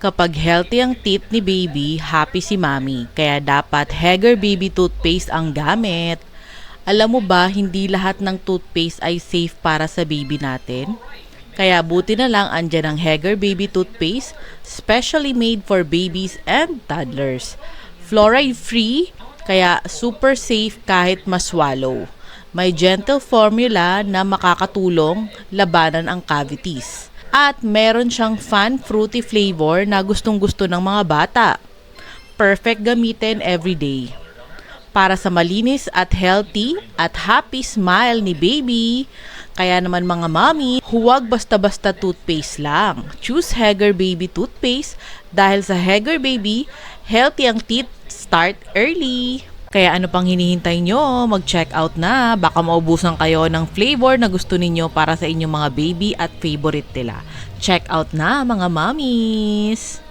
Kapag healthy ang teeth ni baby, happy si mommy. Kaya dapat Hegger Baby Toothpaste ang gamit. Alam mo ba, hindi lahat ng toothpaste ay safe para sa baby natin? Kaya buti na lang andyan ang Hegger Baby Toothpaste, specially made for babies and toddlers. Fluoride free, kaya super safe kahit maswallow. May gentle formula na makakatulong labanan ang cavities. At meron siyang fun fruity flavor na gustong gusto ng mga bata. Perfect gamitin everyday. Para sa malinis at healthy at happy smile ni baby. Kaya naman mga mommy, huwag basta-basta toothpaste lang. Choose Hegger Baby Toothpaste dahil sa Hegger Baby, healthy ang teeth, start early. Kaya ano pang hinihintay nyo? Mag-check out na. Baka maubusan kayo ng flavor na gusto ninyo para sa inyong mga baby at favorite nila. Check out na mga mommies!